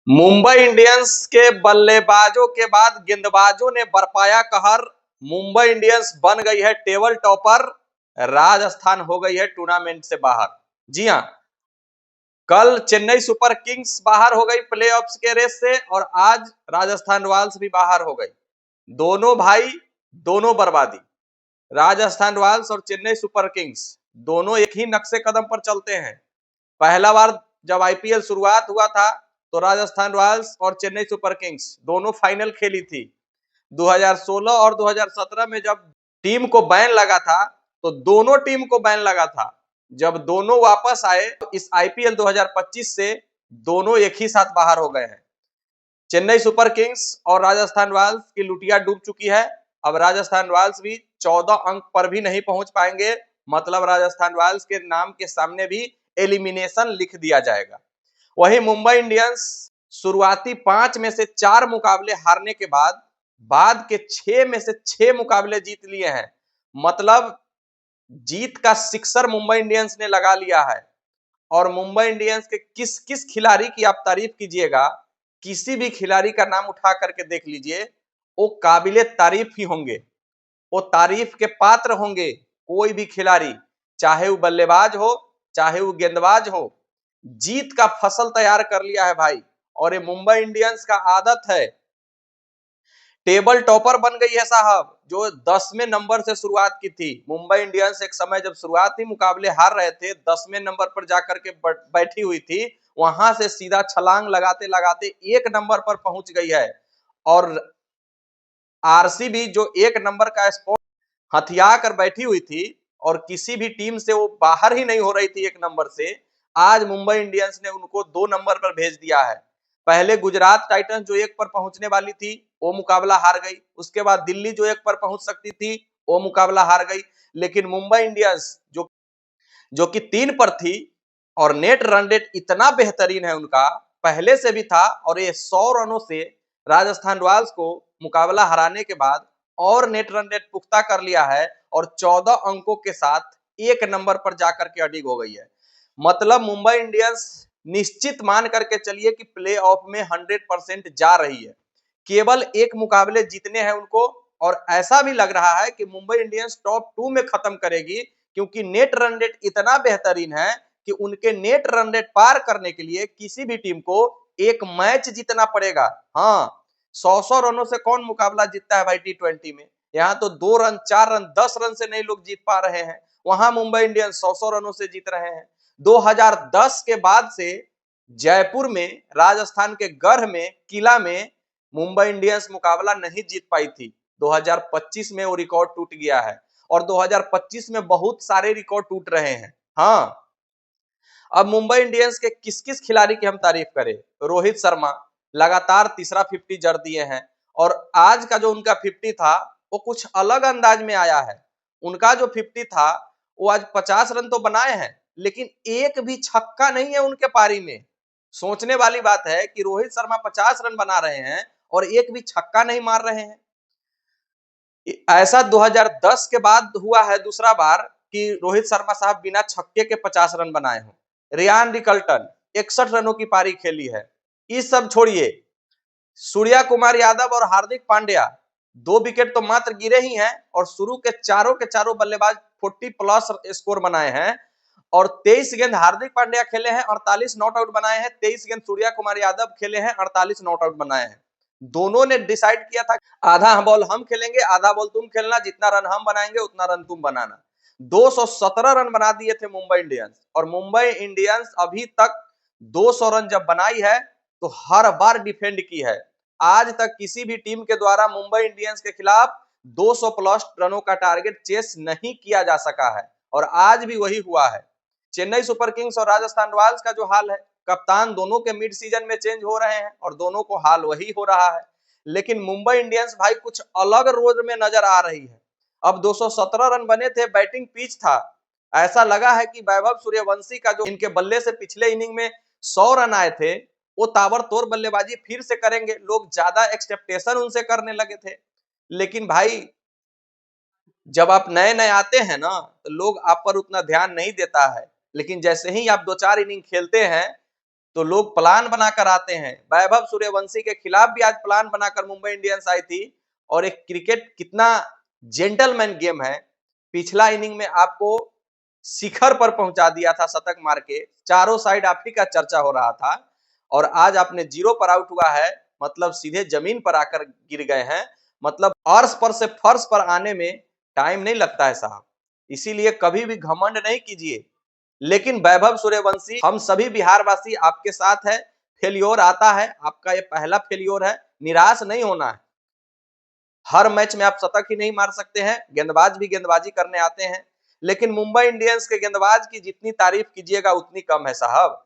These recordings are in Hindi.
मुंबई इंडियंस के बल्लेबाजों के बाद गेंदबाजों ने बरपाया कहर। मुंबई इंडियंस बन गई है टेबल टॉपर। राजस्थान हो गई है टूर्नामेंट से बाहर। जी हां, कल चेन्नई सुपर किंग्स बाहर हो गई प्लेऑफ्स के रेस से और आज राजस्थान रॉयल्स भी बाहर हो गई। दोनों भाई, दोनों बर्बादी। राजस्थान रॉयल्स और चेन्नई सुपर किंग्स दोनों एक ही नक्शे कदम पर चलते हैं। पहला बार जब आईपीएल शुरुआत हुआ था तो राजस्थान रॉयल्स और चेन्नई सुपर किंग्स दोनों फाइनल खेली थी। 2016 और 2017 में जब टीम को बैन लगा था तो दोनों टीम को बैन लगा था। जब दोनों वापस आए तो इस आईपीएल 2025 से दोनों एक ही साथ बाहर हो गए हैं। चेन्नई सुपर किंग्स और राजस्थान रॉयल्स की लुटिया डूब चुकी है। अब राजस्थान रॉयल्स भी 14 अंक पर भी नहीं पहुंच पाएंगे। मतलब राजस्थान रॉयल्स के नाम के सामने भी एलिमिनेशन लिख दिया जाएगा। वहीं मुंबई इंडियंस शुरुआती 5 में से 4 मुकाबले हारने के बाद के 6 में से 6 मुकाबले जीत लिए हैं। मतलब जीत का सिक्सर मुंबई इंडियंस ने लगा लिया है। और मुंबई इंडियंस के किस किस खिलाड़ी की आप तारीफ कीजिएगा, किसी भी खिलाड़ी का नाम उठा करके देख लीजिए, वो काबिले तारीफ ही होंगे, वो तारीफ के पात्र होंगे। कोई भी खिलाड़ी, चाहे वो बल्लेबाज हो चाहे वो गेंदबाज हो, जीत का फसल तैयार कर लिया है भाई। और ये मुंबई इंडियंस का आदत है, टेबल टॉपर बन गई है साहब। जो 10वें नंबर से शुरुआत की थी मुंबई इंडियंस, एक समय जब शुरुआती मुकाबले हार रहे थे 10वें नंबर पर जाकर के बैठी हुई थी, वहां से सीधा छलांग लगाते लगाते 1 नंबर पर पहुंच गई है। और आरसीबी जो 1 नंबर का स्पॉट हथिया कर बैठी हुई थी और किसी भी टीम से वो बाहर ही नहीं हो रही थी 1 नंबर से, आज मुंबई इंडियंस ने उनको 2 नंबर पर भेज दिया है। पहले गुजरात टाइटंस जो 1 पर पहुंचने वाली थी वो मुकाबला हार गई। उसके बाद दिल्ली जो 1 पर पहुंच सकती थी वो मुकाबला हार गई। लेकिन मुंबई इंडियंस जो कि 3 पर थी और नेट रन रेट इतना बेहतरीन है उनका, पहले से भी था, और ये 100 रनों से राजस्थान रॉयल्स को मुकाबला हराने के बाद और नेट रन रेट पुख्ता कर लिया है और 14 अंकों के साथ 1 नंबर पर जाकर के अडिग हो गई है। मतलब मुंबई इंडियंस निश्चित मान करके चलिए कि प्ले ऑफ में 100% जा रही है। केवल 1 मुकाबले जीतने हैं उनको। और ऐसा भी लग रहा है कि मुंबई इंडियंस टॉप 2 में खत्म करेगी, क्योंकि नेट रन रेट इतना बेहतरीन है कि उनके नेट रन रेट पार करने के लिए किसी भी टीम को एक मैच जीतना पड़ेगा। हाँ, 100 रनों से कौन मुकाबला जीतता है भाई टी20 में। यहाँ तो 2 रन 4 रन 10 रन से नहीं लोग जीत पा रहे हैं, वहां मुंबई इंडियंस 100 रनों से जीत रहे हैं। 2010 के बाद से जयपुर में, राजस्थान के गढ़ में, किला में मुंबई इंडियंस मुकाबला नहीं जीत पाई थी। 2025 में वो रिकॉर्ड टूट गया है और 2025 में बहुत सारे रिकॉर्ड टूट रहे हैं। हाँ, अब मुंबई इंडियंस के किस किस खिलाड़ी की हम तारीफ करें। रोहित शर्मा लगातार तीसरा 50 जड़ दिए हैं और आज का जो उनका 50 था वो कुछ अलग अंदाज में आया है। उनका जो 50 था वो आज 50 रन तो बनाए हैं, लेकिन एक भी छक्का नहीं है उनके पारी में। सोचने वाली बात है कि रोहित शर्मा 50 रन बना रहे हैं और एक भी छक्का नहीं मार रहे हैं। ऐसा 2010 के बाद हुआ है दूसरा बार कि रोहित शर्मा साहब बिना छक्के के 50 रन बनाए हों। रियान रिकल्टन 61 रनों की पारी खेली है। इस सब छोड़िए, सूर्या कुमार यादव और हार्दिक पांड्या 2 विकेट तो मात्र गिरे ही हैं और शुरू के चारों बल्लेबाज 40 प्लस स्कोर बनाए हैं। और 23 गेंद हार्दिक पांड्या खेले हैं, 48 नॉट आउट बनाए हैं। 23 गेंद सूर्या कुमार यादव खेले हैं, 48 नॉट आउट बनाए हैं। दोनों ने डिसाइड किया था आधा बॉल हम खेलेंगे, आधा बॉल तुम खेलना, जितना रन हम बनाएंगे उतना रन तुम बनाना। 217 रन बना दिए थे मुंबई इंडियंस। और मुंबई इंडियंस अभी तक 200 रन जब बनाई है तो हर बार डिफेंड की है। आज तक किसी भी टीम के द्वारा मुंबई इंडियंस के खिलाफ 200 प्लस रनों का टारगेट चेस नहीं किया जा सका है और आज भी वही हुआ है। चेन्नई सुपर किंग्स और राजस्थान रॉयल्स का जो हाल है, कप्तान दोनों के मिड सीजन में चेंज हो रहे हैं और दोनों को हाल वही हो रहा है। लेकिन मुंबई इंडियंस भाई कुछ अलग रोज में नजर आ रही है। अब 217 रन बने थे, बैटिंग पिच था। ऐसा लगा है कि वैभव सूर्यवंशी का जो इनके बल्ले से पिछले इनिंग में 100 रन आए थे, वो ताबड़तोड़ बल्लेबाजी फिर से करेंगे। लोग ज्यादा एक्सपेक्टेशन उनसे करने लगे थे। लेकिन भाई जब आप नए नए आते हैं ना तो लोग आप पर उतना ध्यान नहीं देता है। लेकिन जैसे ही आप 2-4 इनिंग खेलते हैं तो लोग प्लान बनाकर आते हैं। वैभव सूर्यवंशी के खिलाफ भी आज प्लान बनाकर मुंबई इंडियंस आई थी। और एक क्रिकेट कितना जेंटलमैन गेम है, पिछला इनिंग में आपको शिखर पर पहुंचा दिया था शतक मार के, चारों साइड आप ही का चर्चा हो रहा था, और आज आपने 0 पर आउट हुआ है, मतलब सीधे जमीन पर आकर गिर गए हैं। मतलब अर्श पर से फर्श पर आने में टाइम नहीं लगता है साहब, इसीलिए कभी भी घमंड नहीं कीजिए। लेकिन वैभव सूर्यवंशी, हम सभी बिहारवासी आपके साथ है। फेल्योर आता है, आपका ये पहला फेल्योर है, निराश नहीं होना है। हर मैच में आप शतक ही नहीं मार सकते हैं, गेंदबाज भी गेंदबाजी करने आते हैं। लेकिन मुंबई इंडियंस के गेंदबाज की जितनी तारीफ कीजिएगा उतनी कम है साहब।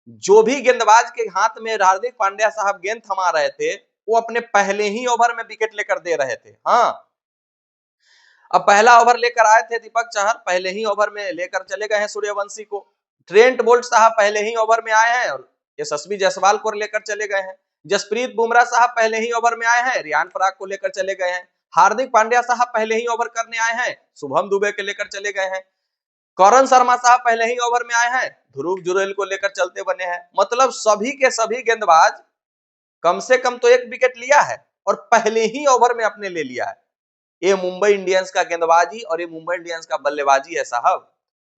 जो भी गेंदबाज के हाथ में हार्दिक पांड्या साहब गेंद थमा रहे थे, वो अपने पहले ही ओवर में विकेट लेकर दे रहे थे। हाँ, अब पहला ओवर लेकर आए थे दीपक चहर, पहले ही ओवर में लेकर चले गए हैं सूर्यवंशी को। ट्रेंट बोल्ट साहब पहले ही ओवर में आए हैं और यशस्वी जायसवाल को लेकर चले गए हैं। जसप्रीत बुमराह साहब पहले ही ओवर में आए हैं, रियान पराग को लेकर चले गए हैं। हार्दिक पांड्या साहब पहले ही ओवर करने आए हैं, शुभम दुबे के लेकर चले गए हैं। करण शर्मा साहब पहले ही ओवर में आए हैं, ध्रुव जुरैल को लेकर चलते बने हैं। मतलब सभी के सभी गेंदबाज कम से कम तो एक विकेट लिया है और पहले ही ओवर में अपने ले लिया है। ये मुंबई इंडियंस का गेंदबाजी और ये मुंबई इंडियंस का बल्लेबाजी है साहब।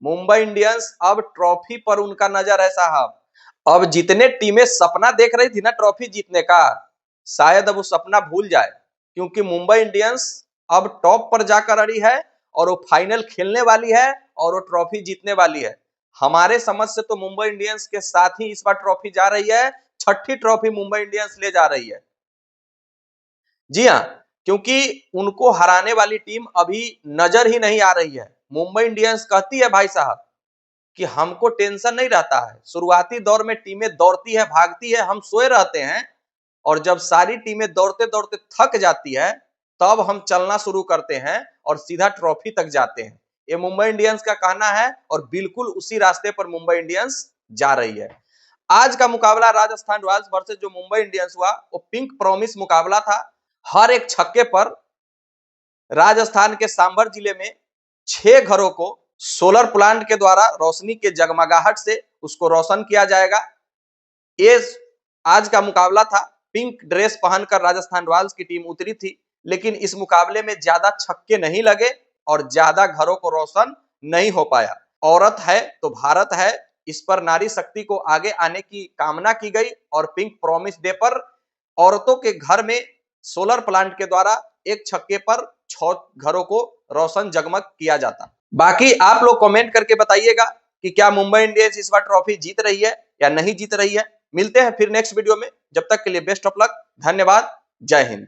मुंबई इंडियंस अब ट्रॉफी पर उनका नजर है साहब। अब जितने टीमें सपना देख रही थी ना ट्रॉफी जीतने का, शायद अब वो सपना भूल जाए, क्योंकि मुंबई इंडियंस अब टॉप पर जाकर अड़ी है और वो फाइनल खेलने वाली है और वो ट्रॉफी जीतने वाली है। हमारे समझ से तो मुंबई इंडियंस के साथ ही इस बार ट्रॉफी जा रही है, छठी ट्रॉफी मुंबई इंडियंस ले जा रही है। जी हाँ, क्योंकि उनको हराने वाली टीम अभी नजर ही नहीं आ रही है। मुंबई इंडियंस कहती है भाई साहब कि हमको टेंशन नहीं रहता है, शुरुआती दौर में टीमें दौड़ती है, भागती है, हम सोए रहते हैं, और जब सारी टीमें दौड़ते दौड़ते थक जाती है तब हम चलना शुरू करते हैं और सीधा ट्रॉफी तक जाते हैं। ये मुंबई इंडियंस का कहना है और बिल्कुल उसी रास्ते पर मुंबई इंडियंस जा रही है। आज का मुकाबला राजस्थान रॉयल्स वर्सेस जो मुंबई इंडियंस हुआ, वो पिंक प्रॉमिस मुकाबला था। हर एक छक्के पर राजस्थान के सांभर जिले में 6 घरों को सोलर प्लांट के द्वारा रोशनी के जगमगाहट से उसको रोशन किया जाएगा। ये आज का मुकाबला था। पिंक ड्रेस पहनकर राजस्थान रॉयल्स की टीम उतरी थी, लेकिन इस मुकाबले में ज्यादा छक्के नहीं लगे और ज्यादा घरों को रोशन नहीं हो पाया। औरत है तो भारत है, इस पर नारी शक्ति को आगे आने की कामना की गई और पिंक प्रॉमिस डे पर औरतों के घर में सोलर प्लांट के द्वारा एक छक्के पर 6 घरों को रोशन जगमग किया जाता। बाकी आप लोग कमेंट करके बताइएगा कि क्या मुंबई इंडियंस इस बार ट्रॉफी जीत रही है या नहीं जीत रही है। मिलते हैं फिर नेक्स्ट वीडियो में, जब तक के लिए बेस्ट ऑफ लक, धन्यवाद, जय हिंद।